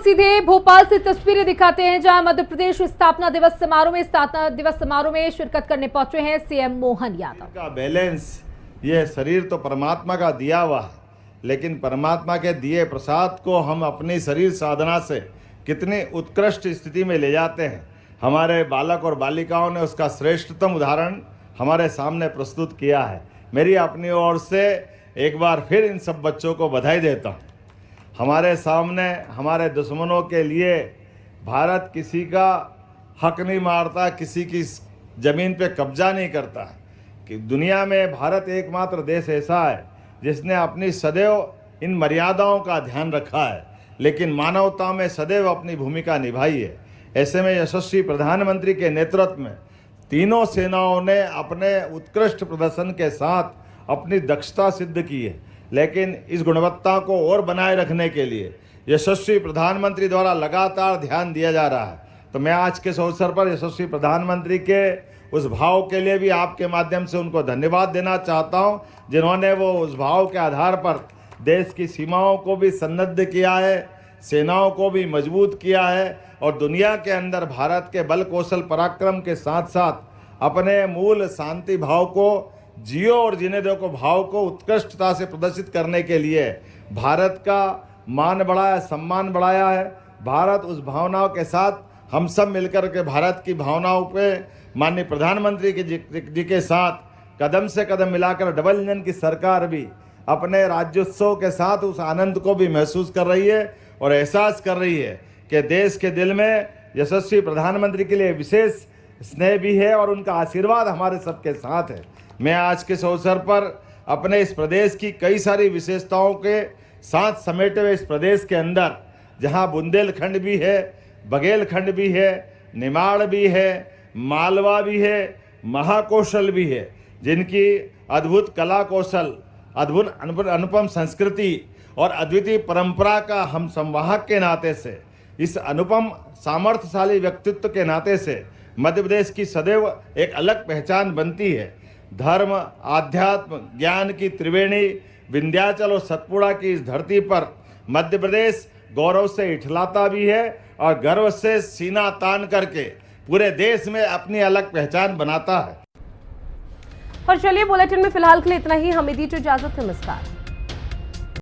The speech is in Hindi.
सीधे भोपाल से तस्वीरें दिखाते हैं, जहां मध्य प्रदेश स्थापना दिवस समारोह में शिरकत करने पहुंचे हैं सीएम मोहन यादव। का बैलेंस, ये शरीर तो परमात्मा का दिया हुआ है, लेकिन परमात्मा के दिए प्रसाद को हम अपनी शरीर साधना से कितनी उत्कृष्ट स्थिति में ले जाते हैं। हमारे बालक और बालिकाओं ने उसका श्रेष्ठतम उदाहरण हमारे सामने प्रस्तुत किया है। मेरी अपनी ओर से एक बार फिर इन सब बच्चों को बधाई देता हूँ। हमारे सामने हमारे दुश्मनों के लिए भारत किसी का हक नहीं मारता, किसी की ज़मीन पे कब्जा नहीं करता कि दुनिया में भारत एकमात्र देश ऐसा है जिसने अपनी सदैव इन मर्यादाओं का ध्यान रखा है, लेकिन मानवता में सदैव अपनी भूमिका निभाई है। ऐसे में यशस्वी प्रधानमंत्री के नेतृत्व में तीनों सेनाओं ने अपने उत्कृष्ट प्रदर्शन के साथ अपनी दक्षता सिद्ध की है, लेकिन इस गुणवत्ता को और बनाए रखने के लिए यशस्वी प्रधानमंत्री द्वारा लगातार ध्यान दिया जा रहा है। तो मैं आज के इस अवसर पर यशस्वी प्रधानमंत्री के उस भाव के लिए भी आपके माध्यम से उनको धन्यवाद देना चाहता हूं, जिन्होंने वो उस भाव के आधार पर देश की सीमाओं को भी सन्नद्ध किया है, सेनाओं को भी मजबूत किया है और दुनिया के अंदर भारत के बल कौशल पराक्रम के साथ साथ अपने मूल शांति भाव को जियो और जीने दो को भाव को उत्कृष्टता से प्रदर्शित करने के लिए भारत का मान बढ़ाया, सम्मान बढ़ाया है। भारत उस भावनाओं के साथ हम सब मिलकर के भारत की भावनाओं पे माननीय प्रधानमंत्री जी के साथ कदम से कदम मिलाकर डबल इंजन की सरकार भी अपने राज्योत्सव के साथ उस आनंद को भी महसूस कर रही है और एहसास कर रही है कि देश के दिल में यशस्वी प्रधानमंत्री के लिए विशेष स्नेह भी है और उनका आशीर्वाद हमारे सबके साथ है। मैं आज के इस अवसर पर अपने इस प्रदेश की कई सारी विशेषताओं के साथ समेटे हुए इस प्रदेश के अंदर, जहां बुंदेलखंड भी है, बघेलखंड भी है, निमाड़ भी है, मालवा भी है, महाकौशल भी है, जिनकी अद्भुत कला कौशल, अद्भुत अनुपम संस्कृति और अद्वितीय परंपरा का हम संवाहक के नाते से, इस अनुपम सामर्थ्यशाली व्यक्तित्व के नाते से मध्य प्रदेश की सदैव एक अलग पहचान बनती है। धर्म, आध्यात्म, ज्ञान की त्रिवेणी विंध्याचल और सतपुड़ा की इस धरती पर मध्य प्रदेश गौरव से इठलाता भी है और गर्व से सीना तान करके पूरे देश में अपनी अलग पहचान बनाता है। और चलिए, बुलेटिन में फिलहाल के लिए इतना ही। हमें दीजिए इजाजत, नमस्कार।